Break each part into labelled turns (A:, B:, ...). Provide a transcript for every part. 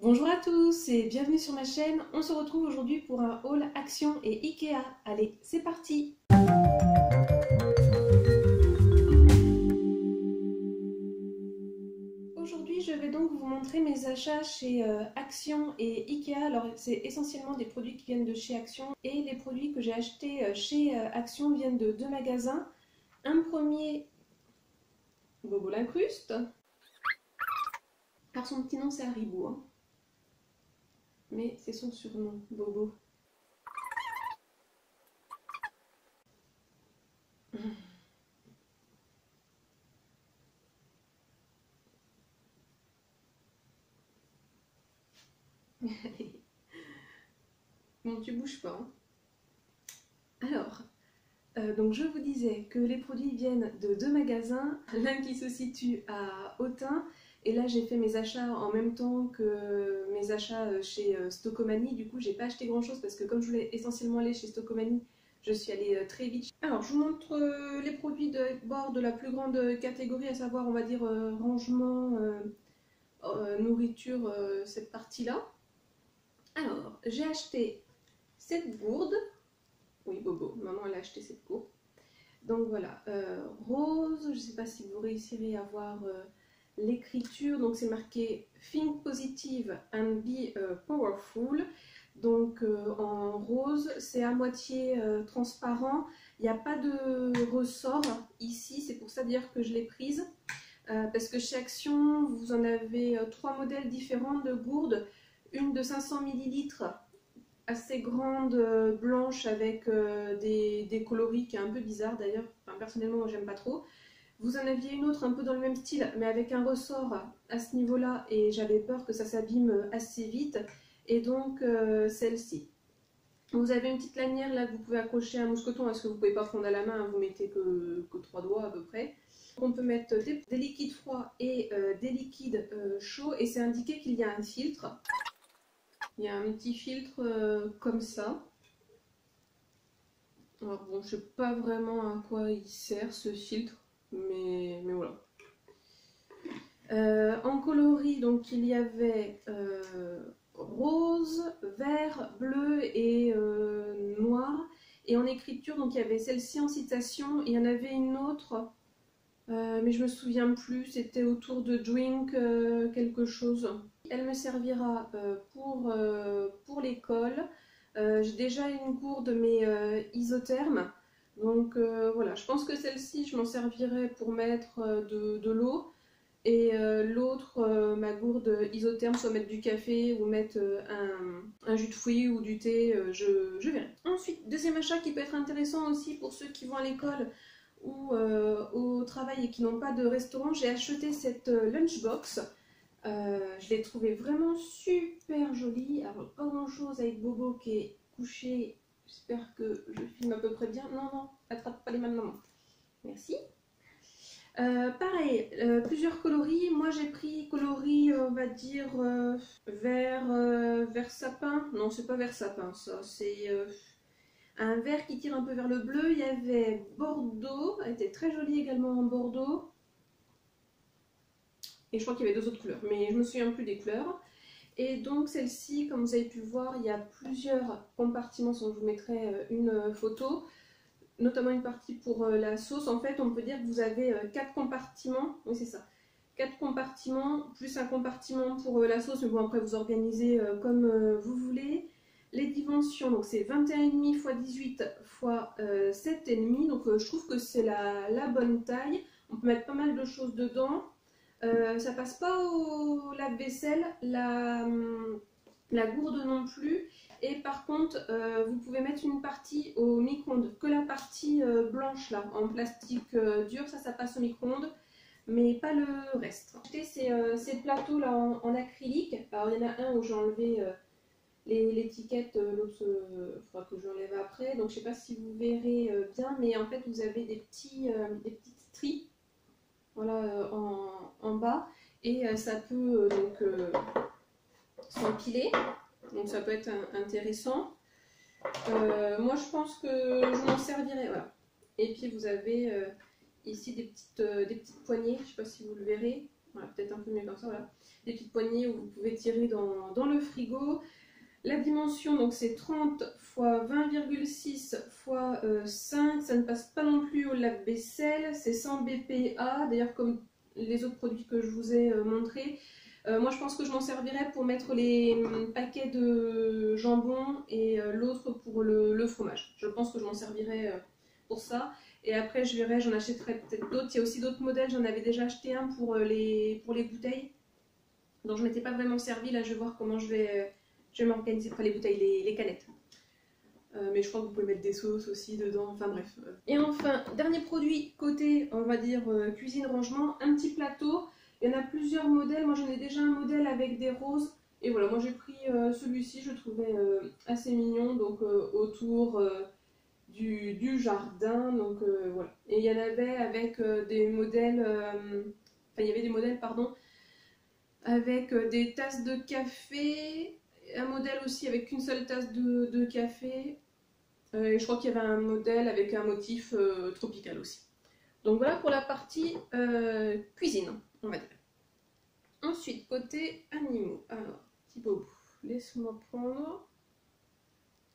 A: Bonjour à tous et bienvenue sur ma chaîne. On se retrouve aujourd'hui pour un haul Action et Ikea. Allez, c'est parti! Aujourd'hui, je vais donc vous montrer mes achats chez Action et Ikea. Alors, c'est essentiellement des produits qui viennent de chez Action et les produits que j'ai achetés chez Action viennent de deux magasins. Un premier, Bobo l'incruste. Car son petit nom c'est Haribo, hein. Mais c'est son surnom, Bobo. Bon, tu bouges pas, hein. Alors, donc je vous disais que les produits viennent de deux magasins, l'un qui se situe à Autun, et là j'ai fait mes achats en même temps que mes achats chez Stocomanie. Du coup j'ai pas acheté grand chose parce que comme je voulais essentiellement aller chez Stocomanie, je suis allée très vite. Alors je vous montre les produits de bord de la plus grande catégorie, à savoir on va dire rangement, nourriture, cette partie-là. Alors j'ai acheté cette gourde. Oui, Bobo, maman elle a acheté cette gourde. Donc voilà, rose, je ne sais pas si vous réussirez à voir l'écriture. Donc c'est marqué Think Positive and Be Powerful. Donc en rose, c'est à moitié transparent. Il n'y a pas de ressort ici, c'est pour ça dire que je l'ai prise. Parce que chez Action, vous en avez trois modèles différents de gourdes. Une de 500 ml assez grande, blanche, avec des coloris qui est un peu bizarre d'ailleurs. Enfin, personnellement, moi j'aime pas trop. Vous en aviez une autre un peu dans le même style, mais avec un ressort à ce niveau-là, et j'avais peur que ça s'abîme assez vite. Et donc celle-ci. Vous avez une petite lanière là que vous pouvez accrocher à un mousqueton, parce que vous ne pouvez pas prendre à la main, hein, vous mettez que 3 doigts à peu près. On peut mettre des liquides froids et des liquides chauds, et c'est indiqué qu'il y a un filtre. Il y a un petit filtre comme ça. Alors bon, je sais pas vraiment à quoi il sert ce filtre, mais voilà. En coloris, donc il y avait rose, vert, bleu et noir. Et en écriture, donc il y avait celle-ci en citation, et il y en avait une autre, mais je me souviens plus, c'était autour de drink quelque chose. Elle me servira pour l'école. J'ai déjà une gourde mais isotherme. Donc voilà, je pense que celle-ci, je m'en servirai pour mettre de l'eau. Et l'autre, ma gourde isotherme, soit mettre du café ou mettre un jus de fruits ou du thé, je verrai. Ensuite, deuxième achat qui peut être intéressant aussi pour ceux qui vont à l'école ou au travail et qui n'ont pas de restaurant, j'ai acheté cette lunchbox. Je l'ai trouvée vraiment super jolie. Alors pas grand chose avec Bobo qui est couché. J'espère que je filme à peu près bien. Non, non, attrape pas les mains de maman. Merci. Pareil, plusieurs coloris. Moi j'ai pris coloris, on va dire vert sapin. Non, c'est pas vert sapin, ça. C'est un vert qui tire un peu vers le bleu. Il y avait Bordeaux. Elle était très jolie également en Bordeaux. Et je crois qu'il y avait deux autres couleurs, mais je me souviens plus des couleurs. Et donc celle-ci, comme vous avez pu voir, il y a plusieurs compartiments, je vous mettrai une photo, notamment une partie pour la sauce. En fait, on peut dire que vous avez 4 compartiments, oui c'est ça, 4 compartiments, plus un compartiment pour la sauce, mais bon après vous organisez comme vous voulez. Les dimensions, donc c'est 21,5 x 18 x 7,5, donc je trouve que c'est la bonne taille. On peut mettre pas mal de choses dedans. Ça passe pas au lave-vaisselle, la gourde non plus. Et par contre, vous pouvez mettre une partie au micro-ondes, que la partie blanche là, en plastique dur, ça passe au micro-ondes, mais pas le reste. J'ai acheté ces plateaux là en acrylique. Alors il y en a un où j'ai enlevé l'étiquette, l'autre il faudra que j'enlève après. Donc je sais pas si vous verrez bien, mais en fait vous avez des petites stries. Voilà, en bas, et ça peut donc s'empiler, donc ça peut être intéressant. Moi je pense que je m'en servirai, voilà. Et puis vous avez ici des petites poignées, je ne sais pas si vous le verrez, Voilà, peut-être un peu mieux comme ça, voilà. Des petites poignées où vous pouvez tirer dans le frigo. La dimension, donc c'est 30 x 20,6 x 5, ça ne passe pas non plus au lave-vaisselle, c'est 100 BPA, d'ailleurs comme les autres produits que je vous ai montrés. Moi je pense que je m'en servirai pour mettre les paquets de jambon et l'autre pour le fromage. Je pense que je m'en servirai pour ça. Et après je verrai, j'en achèterai peut-être d'autres. Il y a aussi d'autres modèles, j'en avais déjà acheté un pour les bouteilles. Donc je ne m'étais pas vraiment servi, là je vais voir comment je vais m'organiser, enfin les bouteilles, les canettes. Mais je crois que vous pouvez mettre des sauces aussi dedans, enfin bref. Et enfin, dernier produit côté, on va dire, cuisine rangement, un petit plateau. Il y en a plusieurs modèles, moi j'en ai déjà un modèle avec des roses. Et voilà, moi j'ai pris celui-ci, je le trouvais assez mignon, donc autour du jardin, donc voilà. Et il y en avait avec des modèles, enfin il y avait des modèles, pardon, avec des tasses de café, un modèle aussi avec une seule tasse de café, et je crois qu'il y avait un modèle avec un motif tropical aussi. Donc voilà pour la partie cuisine, on va dire. Ensuite, côté animaux, alors, petit bobo, laisse-moi prendre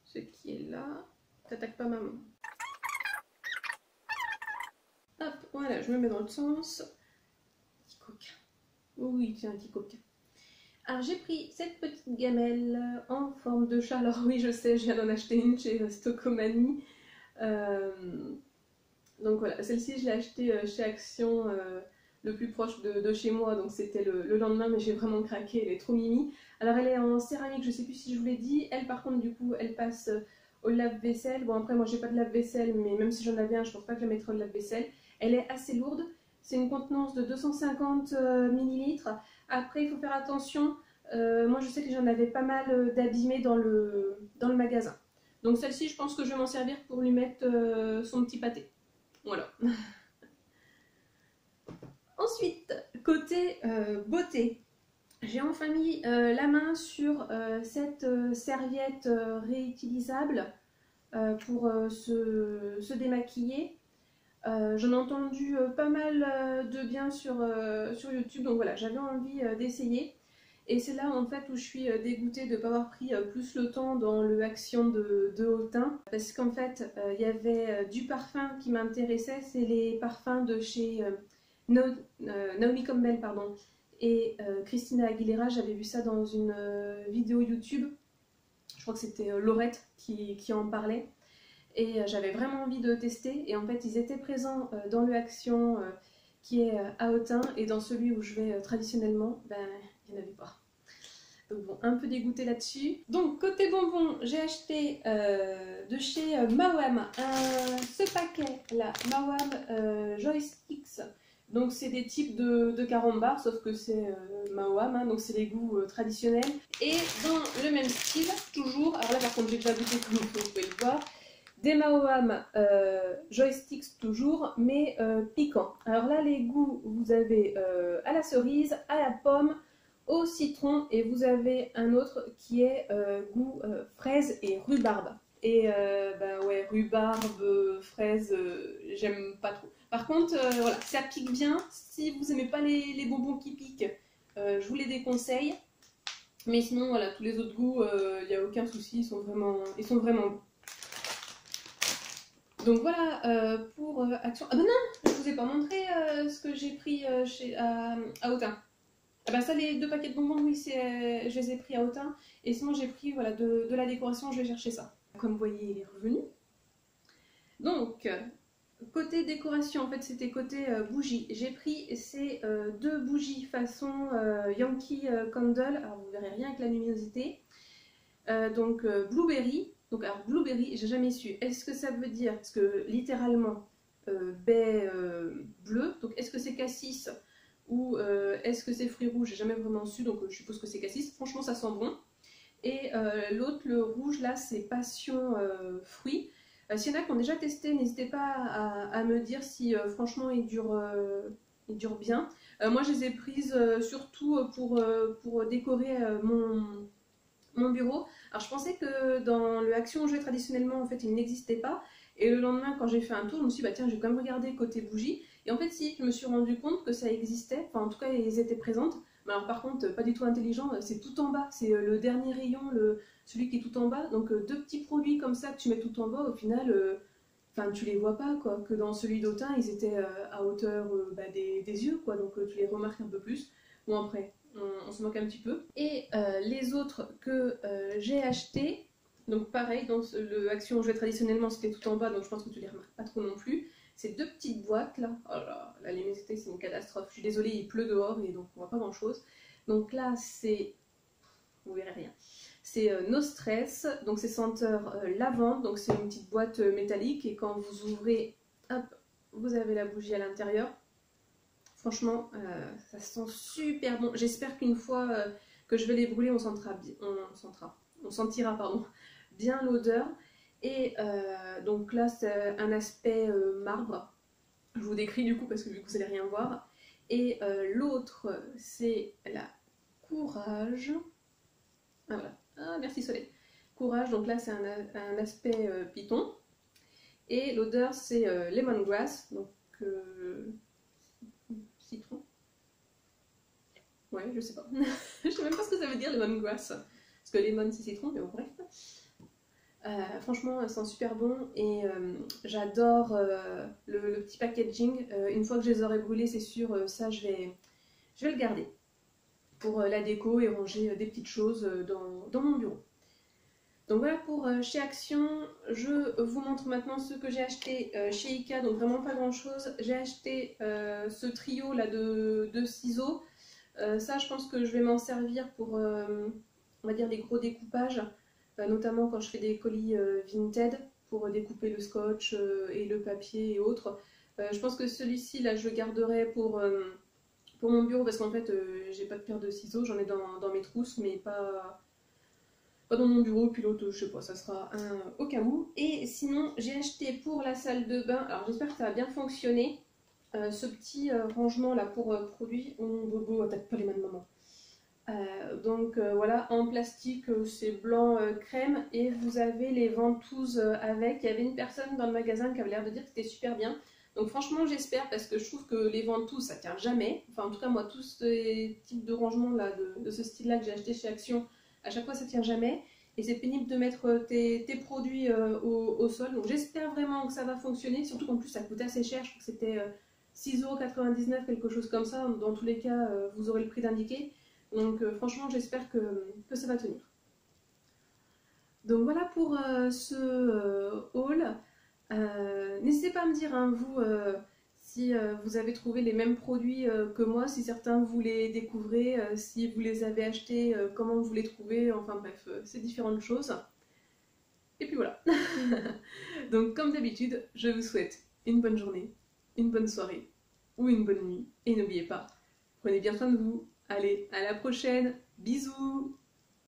A: ce qui est là. T'attaques pas maman. Hop, voilà, je me mets dans le sens. Petit coquin. Oui, c'est un petit coquin. Alors j'ai pris cette petite gamelle en forme de chat. Alors oui, je sais, je viens d'en acheter une chez Stocomanie. Donc voilà, celle-ci je l'ai achetée chez Action, le plus proche de chez moi. Donc c'était le lendemain, mais j'ai vraiment craqué, elle est trop mimi. Alors elle est en céramique, je sais plus si je vous l'ai dit. Elle par contre du coup, elle passe au lave-vaisselle. Bon après moi j'ai pas de lave-vaisselle, mais même si j'en avais un, je pense pas que je la mettrais au lave-vaisselle. Elle est assez lourde. C'est une contenance de 250 ml. Après, il faut faire attention. Moi, je sais que j'en avais pas mal d'abîmés dans le magasin. Donc celle-ci, je pense que je vais m'en servir pour lui mettre son petit pâté. Voilà. Ensuite, côté beauté, j'ai enfin mis la main sur cette serviette réutilisable pour se démaquiller. J'en ai entendu pas mal de bien sur YouTube, donc voilà, j'avais envie d'essayer. Et c'est là en fait où je suis dégoûtée de ne pas avoir pris plus le temps dans le Action de Autun. Parce qu'en fait, il y avait du parfum qui m'intéressait, c'est les parfums de chez Naomi Campbell, pardon, et Christina Aguilera. J'avais vu ça dans une vidéo YouTube. Je crois que c'était Laurette qui en parlait. Et j'avais vraiment envie de tester, et en fait ils étaient présents dans le Action qui est à Autun, et dans celui où je vais traditionnellement, ben il n'y en avait pas. Donc bon, un peu dégoûtée là-dessus. Donc côté bonbons, j'ai acheté de chez Mawam ce paquet là, Mawam Joysticks. Donc c'est des types de carambars, sauf que c'est Mawam, hein, donc c'est les goûts traditionnels. Et dans le même style, toujours, alors là par contre j'ai déjà goûté comme vous pouvez le voir, des Mawam Joysticks toujours, mais piquants. Alors là, les goûts, vous avez à la cerise, à la pomme, au citron, et vous avez un autre qui est goût fraise et rhubarbe. Et bah ouais, rhubarbe, fraise, j'aime pas trop. Par contre, voilà, ça pique bien. Si vous aimez pas les bonbons qui piquent, je vous les déconseille. Mais sinon, voilà, tous les autres goûts, il n'y a aucun souci, ils sont vraiment bons. Donc voilà pour Action. Ah ben non, je vous ai pas montré ce que j'ai pris à Autun. Ah ben ça, les deux paquets de bonbons, oui, je les ai pris à Autun. Et sinon j'ai pris voilà, de la décoration, je vais chercher ça. Comme vous voyez, il est revenu. Donc, côté décoration, en fait c'était côté bougie. J'ai pris ces deux bougies façon Yankee Candle. Alors vous verrez rien avec la luminosité. Donc Blueberry. Donc alors blueberry, j'ai jamais su. Est-ce que ça veut dire, parce que littéralement baie bleue, donc est-ce que c'est cassis ou est-ce que c'est fruits rouges? J'ai jamais vraiment su, donc je suppose que c'est cassis. Franchement, ça sent bon. Et l'autre, le rouge là, c'est passion fruits. S'il y en a qui ont déjà testé, n'hésitez pas à me dire si franchement il dure bien. Moi, je les ai prises surtout pour décorer mon bureau. Alors je pensais que dans le Action jouet traditionnellement en fait il n'existait pas, et le lendemain quand j'ai fait un tour je me suis dit bah tiens je vais quand même regarder côté bougie, Et en fait, si, je me suis rendu compte que ça existait, enfin en tout cas, ils étaient présentes. Mais alors par contre, pas du tout intelligent, c'est tout en bas, c'est le dernier rayon, celui qui est tout en bas. Donc deux petits produits comme ça que tu mets tout en bas, au final, enfin tu les vois pas quoi. Que dans celui d'Autun, ils étaient à hauteur des yeux quoi, donc tu les remarques un peu plus. Bon après, on se moque un petit peu. Et les autres que j'ai achetés, donc pareil, dans le Action jouet traditionnellement c'était tout en bas, donc je pense que tu les remarques pas trop non plus. Ces deux petites boîtes là, oh là, la luminosité c'est une catastrophe. Je suis désolée, il pleut dehors et donc on voit pas grand chose. Donc là c'est, vous verrez rien. C'est No Stress, donc c'est senteur lavande, donc c'est une petite boîte métallique et quand vous ouvrez, hop, vous avez la bougie à l'intérieur. Franchement, ça sent super bon. J'espère qu'une fois que je vais les brûler, on sentira pardon, bien l'odeur. Et donc là, c'est un aspect marbre. Je vous décris du coup parce que vu que vous n'allez rien voir. Et l'autre, c'est la Courage. Ah voilà. Ah, merci Soleil. Courage, donc là, c'est un aspect python. Et l'odeur, c'est lemongrass. Donc citron. Ouais, je sais pas. Je sais même pas ce que ça veut dire lemongrass. Parce que lemon c'est citron, mais bon, bref. Franchement, c'est super bon et j'adore le petit packaging. Une fois que je les aurai brûlés, c'est sûr, ça je vais le garder pour la déco et ranger des petites choses dans mon bureau. Donc voilà pour chez Action. Je vous montre maintenant ce que j'ai acheté chez Ika, donc vraiment pas grand chose. J'ai acheté ce trio là de ciseaux. Ça, je pense que je vais m'en servir pour, on va dire, les gros découpages, notamment quand je fais des colis Vinted, pour découper le scotch et le papier et autres. Je pense que celui-ci, là, je le garderai pour mon bureau, parce qu'en fait, j'ai pas de paire de ciseaux, j'en ai dans mes trousses, mais pas dans mon bureau, puis l'autre, je sais pas, ça sera un au cas où. Et sinon, j'ai acheté pour la salle de bain, alors j'espère que ça va bien fonctionner, ce petit rangement là pour produits. Oh bobo, attaque pas les mains de maman. Donc voilà, en plastique c'est blanc crème et vous avez les ventouses avec. Il y avait une personne dans le magasin qui avait l'air de dire que c'était super bien. Donc franchement j'espère parce que je trouve que les ventouses ça tient jamais. Enfin en tout cas moi tous ces types de rangements là de ce style là que j'ai acheté chez Action, à chaque fois ça tient jamais. Et c'est pénible de mettre tes produits au sol. Donc j'espère vraiment que ça va fonctionner. Surtout qu'en plus ça coûte assez cher. Je crois que c'était 6,99 €, quelque chose comme ça. Dans tous les cas vous aurez le prix d'indiqué. Donc franchement j'espère que ça va tenir. Donc voilà pour ce haul. N'hésitez pas à me dire, hein, vous, si vous avez trouvé les mêmes produits que moi, si certains vous les découvrez, si vous les avez achetés, comment vous les trouvez, enfin bref, c'est différentes choses. Et puis voilà. Donc comme d'habitude, je vous souhaite une bonne journée, une bonne soirée ou une bonne nuit. Et n'oubliez pas, prenez bien soin de vous. Allez, à la prochaine. Bisous.